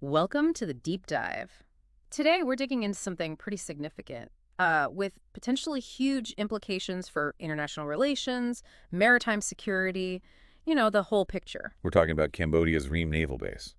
Welcome to the deep dive. Today, we're digging into something pretty significant, with potentially huge implications for international relations, maritime security, the whole picture. We're talking about Cambodia's Ream Naval Base.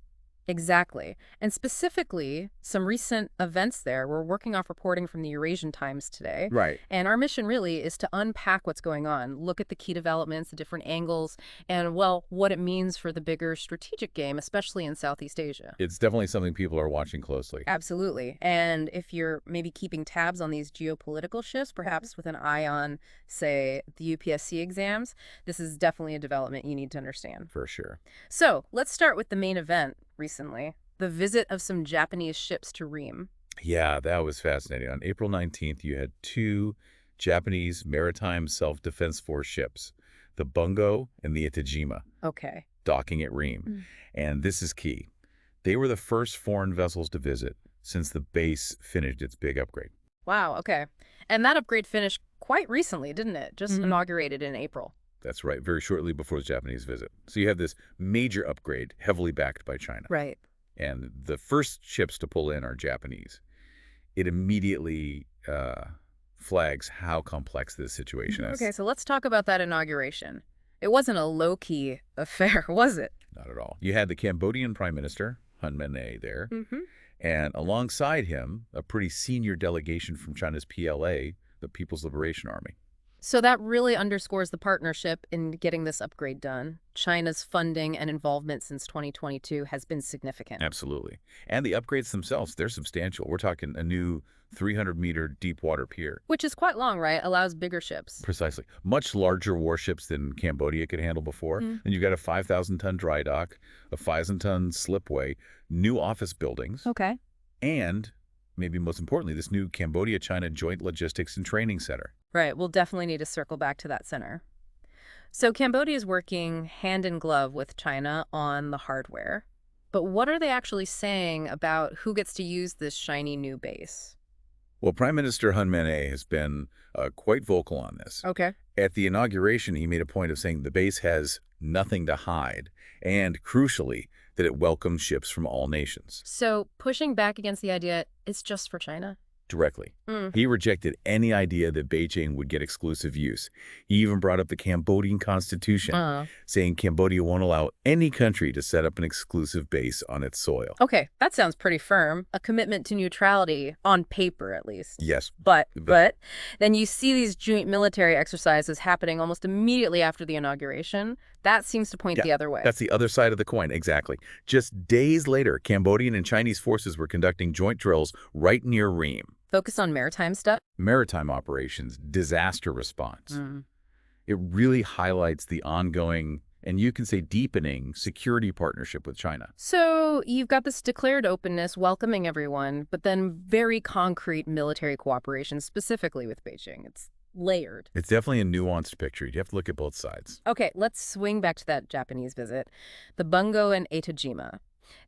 Exactly. And specifically, some recent events there. We're working off reporting from the Eurasian Times today. Right. And our mission really is to unpack what's going on, look at the key developments, the different angles, and, well, what it means for the bigger strategic game, especially in Southeast Asia. It's definitely something people are watching closely. Absolutely. And if you're maybe keeping tabs on these geopolitical shifts, perhaps with an eye on, say, the UPSC exams, this is definitely a development you need to understand. For sure. So let's start with the main event recently, the visit of some Japanese ships to Ream. Yeah, that was fascinating. On April 19th, you had two Japanese maritime self-defense force ships, the Bungo and the Itajima, Okay. docking at Ream. And this is key. They were the first foreign vessels to visit since the base finished its big upgrade. Wow, okay. And that upgrade finished quite recently, didn't it? Just inaugurated in April. That's right, very shortly before the Japanese visit. So you have this major upgrade heavily backed by China. Right. And the first ships to pull in are Japanese. It immediately flags how complex this situation is. Okay, so let's talk about that inauguration. It wasn't a low-key affair, was it? Not at all. You had the Cambodian Prime Minister, Hun Manet, there, and alongside him, a pretty senior delegation from China's PLA, the People's Liberation Army. So that really underscores the partnership in getting this upgrade done. China's funding and involvement since 2022 has been significant. Absolutely. And the upgrades themselves, they're substantial. We're talking a new 300-meter deep water pier. Which is quite long, right? Allows bigger ships. Precisely. Much larger warships than Cambodia could handle before. And you've got a 5,000-ton dry dock, a 5,000-ton slipway, new office buildings, Okay. and, maybe most importantly, this new Cambodia-China Joint Logistics and Training Center. Right. We'll definitely need to circle back to that center. So Cambodia is working hand in glove with China on the hardware. But what are they actually saying about who gets to use this shiny new base? Well, Prime Minister Hun Manet has been quite vocal on this. Okay. At the inauguration, he made a point of saying the base has nothing to hide, and, crucially, that it welcomes ships from all nations. So pushing back against the idea it's just for China? Directly. He rejected any idea that Beijing would get exclusive use. He even brought up the Cambodian constitution, saying Cambodia won't allow any country to set up an exclusive base on its soil. Okay, that sounds pretty firm. A commitment to neutrality, on paper at least. Yes. But then you see these joint military exercises happening almost immediately after the inauguration. That seems to point the other way. That's the other side of the coin, exactly. Just days later, Cambodian and Chinese forces were conducting joint drills right near Ream. Focus on maritime stuff? Maritime operations, disaster response. It really highlights the ongoing, and you can say deepening, security partnership with China. So you've got this declared openness, welcoming everyone, but then very concrete military cooperation, specifically with Beijing. It's layered. It's definitely a nuanced picture. You have to look at both sides. Okay, let's swing back to that Japanese visit. The Bungo and Itajima.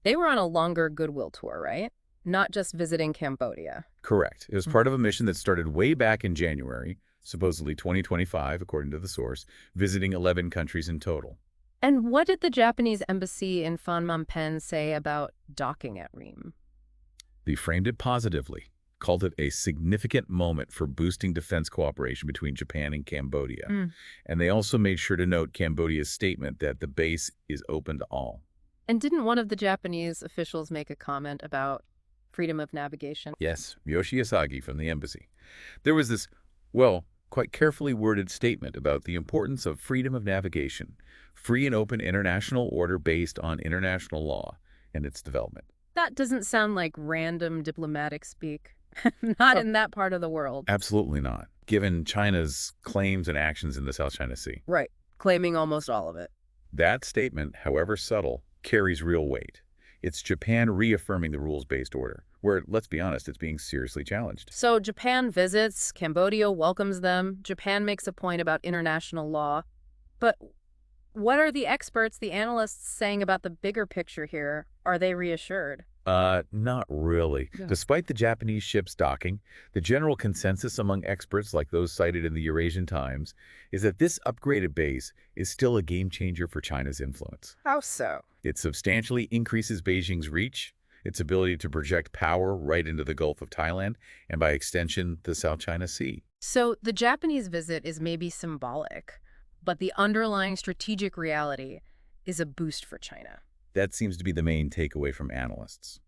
They were on a longer goodwill tour, right? Not just visiting Cambodia. Correct. It was part of a mission that started way back in January, supposedly 2025, according to the source, visiting 11 countries in total. And what did the Japanese embassy in Phnom Penh say about docking at Ream? They framed it positively, called it a significant moment for boosting defense cooperation between Japan and Cambodia. And they also made sure to note Cambodia's statement that the base is open to all. And didn't one of the Japanese officials make a comment about freedom of navigation? Yes, Yoshi Asagi from the embassy. There was this, well, quite carefully worded statement about the importance of freedom of navigation, free and open international order based on international law and its development. That doesn't sound like random diplomatic speak. Not in that part of the world. Absolutely not, given China's claims and actions in the South China Sea. Right, claiming almost all of it. That statement, however subtle, carries real weight. It's Japan reaffirming the rules-based order, where, let's be honest, it's being seriously challenged. So Japan visits, Cambodia welcomes them, Japan makes a point about international law. But what are the experts, the analysts, saying about the bigger picture here? Are they reassured? Not really. Yeah. Despite the Japanese ships docking, the general consensus among experts like those cited in the Eurasian Times is that this upgraded base is still a game changer for China's influence. How so? It substantially increases Beijing's reach its ability to project power right into the Gulf of Thailand and, by extension, the South China Sea. So the Japanese visit is maybe symbolic, but the underlying strategic reality is a boost for China. That seems to be the main takeaway from analysts.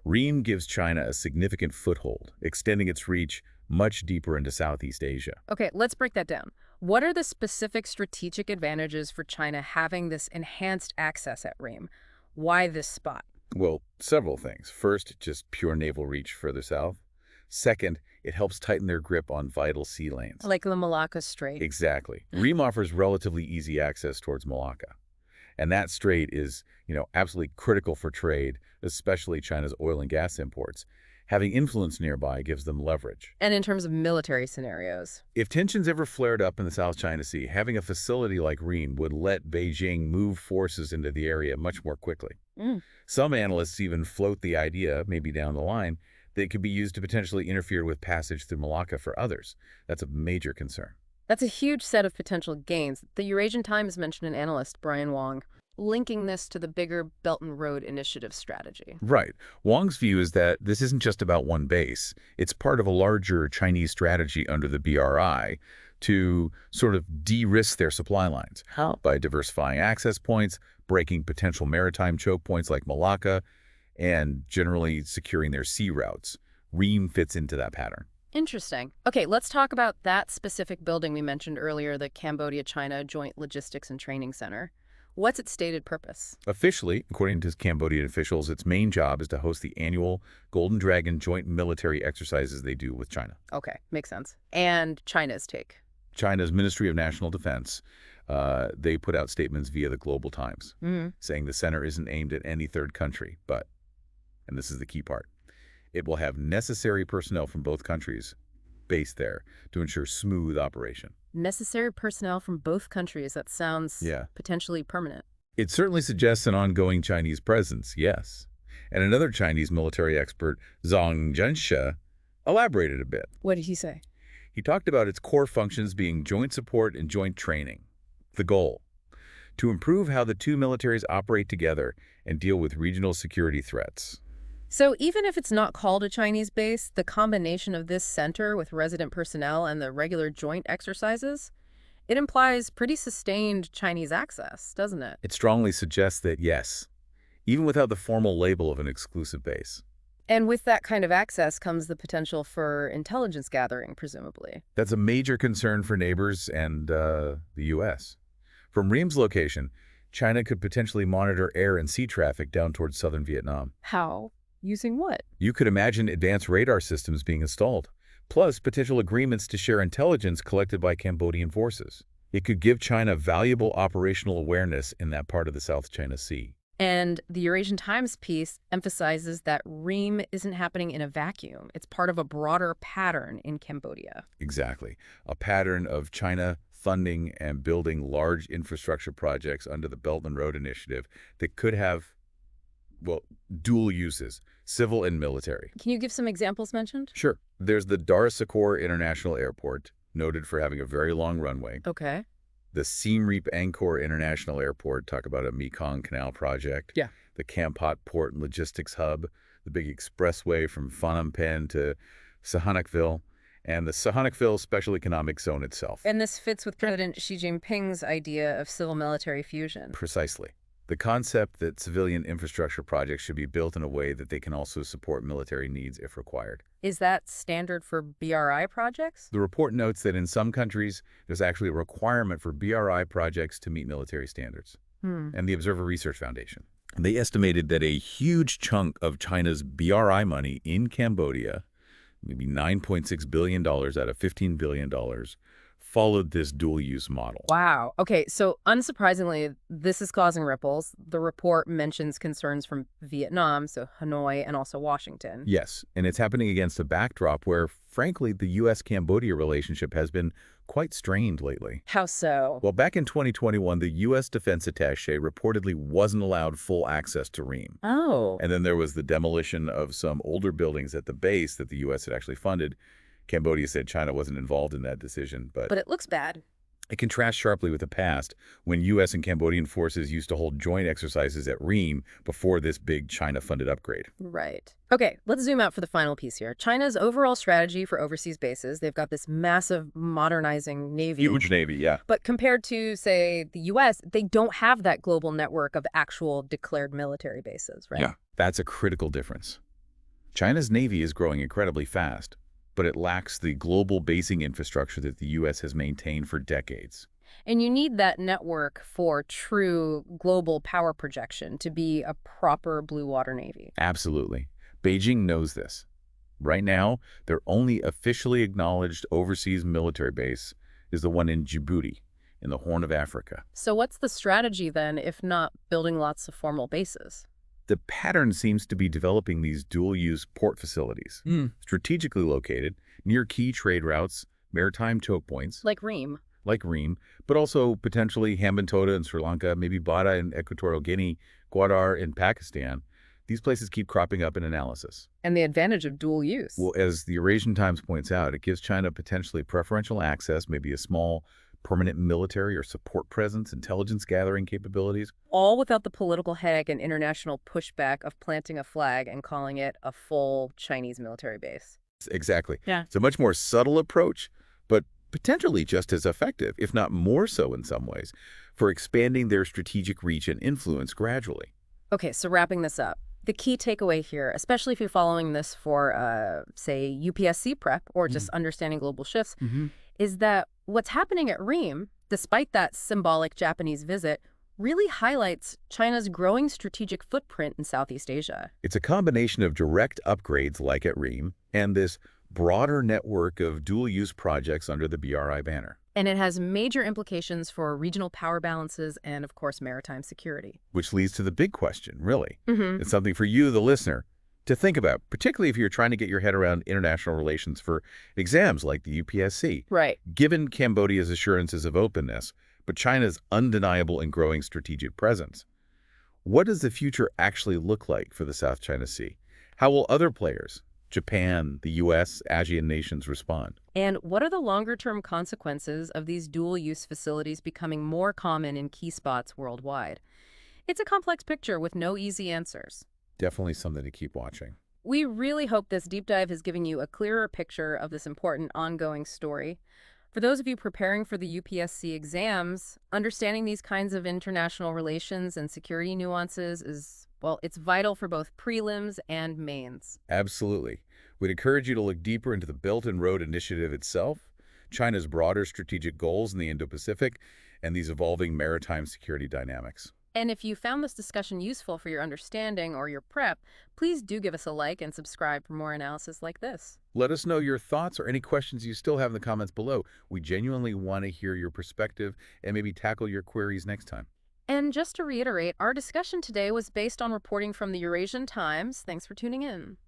Ream gives China a significant foothold, extending its reach much deeper into Southeast Asia. Okay, let's break that down. What are the specific strategic advantages for China having this enhanced access at Ream? Why this spot? Well, several things. First, just pure naval reach further south. Second, it helps tighten their grip on vital sea lanes. Like the Malacca Strait. Exactly. Ream offers relatively easy access towards Malacca. And that strait is, absolutely critical for trade, especially China's oil and gas imports. Having influence nearby gives them leverage. And in terms of military scenarios? If tensions ever flared up in the South China Sea, having a facility like Ream would let Beijing move forces into the area much more quickly. Some analysts even float the idea, maybe down the line, that it could be used to potentially interfere with passage through Malacca for others. That's a major concern. That's a huge set of potential gains. The Eurasian Times mentioned an analyst, Brian Wong, linking this to the bigger Belt and Road Initiative strategy. Right. Wong's view is that this isn't just about one base. It's part of a larger Chinese strategy under the BRI to sort of de-risk their supply lines. How? By diversifying access points, breaking potential maritime choke points like Malacca, and generally securing their sea routes. Ream fits into that pattern. Interesting. Okay, let's talk about that specific building we mentioned earlier, the Cambodia-China Joint Logistics and Training Center. What's its stated purpose? Officially, according to Cambodian officials, its main job is to host the annual Golden Dragon joint military exercises they do with China. Okay, makes sense. And China's take? China's Ministry of National Defense, they put out statements via the Global Times saying the center isn't aimed at any third country, but, and this is the key part, it will have necessary personnel from both countries based there to ensure smooth operation. Necessary personnel from both countries. That sounds potentially permanent. It certainly suggests an ongoing Chinese presence, yes. And another Chinese military expert, Zhang Zhenshe, elaborated a bit. What did he say? He talked about its core functions being joint support and joint training. The goal, to improve how the two militaries operate together and deal with regional security threats. So even if it's not called a Chinese base, the combination of this center with resident personnel and the regular joint exercises, it implies pretty sustained Chinese access, doesn't it? It strongly suggests that, yes, even without the formal label of an exclusive base. And with that kind of access comes the potential for intelligence gathering, presumably. That's a major concern for neighbors and the U.S. From Ream's location, China could potentially monitor air and sea traffic down towards southern Vietnam. How? Using what? You could imagine advanced radar systems being installed, plus potential agreements to share intelligence collected by Cambodian forces. It could give China valuable operational awareness in that part of the South China Sea. And the Eurasian Times piece emphasizes that Ream isn't happening in a vacuum. It's part of a broader pattern in Cambodia. Exactly. A pattern of China funding and building large infrastructure projects under the Belt and Road Initiative that could have, well, dual uses, civil and military. Can you give some examples mentioned? Sure. There's the Dar Sakor International Airport, noted for having a very long runway. Okay. The Siem Reap Angkor International Airport, talk about a Mekong Canal project. Yeah. The Kampot Port and Logistics Hub, the big expressway from Phnom Penh to Sihanoukville, and the Sihanoukville Special Economic Zone itself. And this fits with President Xi Jinping's idea of civil-military fusion. Precisely. The concept that civilian infrastructure projects should be built in a way that they can also support military needs if required. Is that standard for BRI projects? The report notes that in some countries, there's actually a requirement for BRI projects to meet military standards. And the Observer Research Foundation. They estimated that a huge chunk of China's BRI money in Cambodia, maybe $9.6 billion out of $15 billion, followed this dual-use model. Wow. Okay, so unsurprisingly, this is causing ripples. The report mentions concerns from Vietnam, so Hanoi, and also Washington. Yes, and it's happening against a backdrop where, frankly, the U.S.-Cambodia relationship has been quite strained lately. How so? Well, back in 2021, the U.S. defense attaché reportedly wasn't allowed full access to Ream. Oh. And then there was the demolition of some older buildings at the base that the U.S. had actually funded. Cambodia said China wasn't involved in that decision, but it looks bad. It contrasts sharply with the past, when U.S. and Cambodian forces used to hold joint exercises at Ream before this big China-funded upgrade. Right. Okay, let's zoom out for the final piece here. China's overall strategy for overseas bases, they've got this massive modernizing navy. Huge navy, yeah. But compared to, say, the U.S., they don't have that global network of actual declared military bases, right? Yeah, that's a critical difference. China's navy is growing incredibly fast, but it lacks the global basing infrastructure that the U.S. has maintained for decades. And you need that network for true global power projection to be a proper blue water navy. Absolutely. Beijing knows this. Right now, their only officially acknowledged overseas military base is the one in Djibouti, in the Horn of Africa. So what's the strategy then, if not building lots of formal bases? The pattern seems to be developing these dual-use port facilities, strategically located near key trade routes, maritime choke points, Like Ream. but also potentially Hambantota in Sri Lanka, maybe Bada in Equatorial Guinea, Gwadar in Pakistan. These places keep cropping up in analysis. And the advantage of dual use. Well, as the Eurasian Times points out, it gives China potentially preferential access, maybe a small permanent military or support presence, intelligence gathering capabilities. All without the political headache and international pushback of planting a flag and calling it a full Chinese military base. Exactly. Yeah. It's a much more subtle approach, but potentially just as effective, if not more so in some ways, for expanding their strategic reach and influence gradually. Okay, so wrapping this up. The key takeaway here, especially if you're following this for, say, UPSC prep or just understanding global shifts, is that what's happening at Ream, despite that symbolic Japanese visit, really highlights China's growing strategic footprint in Southeast Asia. It's a combination of direct upgrades like at Ream and this broader network of dual-use projects under the BRI banner. And it has major implications for regional power balances and, of course, maritime security. Which leads to the big question, really. It's something for you, the listener, to think about, particularly if you're trying to get your head around international relations for exams like the UPSC. Right. Given Cambodia's assurances of openness, but China's undeniable and growing strategic presence, what does the future actually look like for the South China Sea? How will other players, Japan, the U.S., ASEAN nations respond? And what are the longer-term consequences of these dual-use facilities becoming more common in key spots worldwide? It's a complex picture with no easy answers. Definitely something to keep watching. We really hope this deep dive has given you a clearer picture of this important ongoing story. For those of you preparing for the UPSC exams, understanding these kinds of international relations and security nuances is, well, it's vital for both prelims and mains. Absolutely. We'd encourage you to look deeper into the Belt and Road Initiative itself, China's broader strategic goals in the Indo-Pacific, and these evolving maritime security dynamics. And if you found this discussion useful for your understanding or your prep, please do give us a like and subscribe for more analysis like this. Let us know your thoughts or any questions you still have in the comments below. We genuinely want to hear your perspective and maybe tackle your queries next time. And just to reiterate, our discussion today was based on reporting from the Eurasian Times. Thanks for tuning in.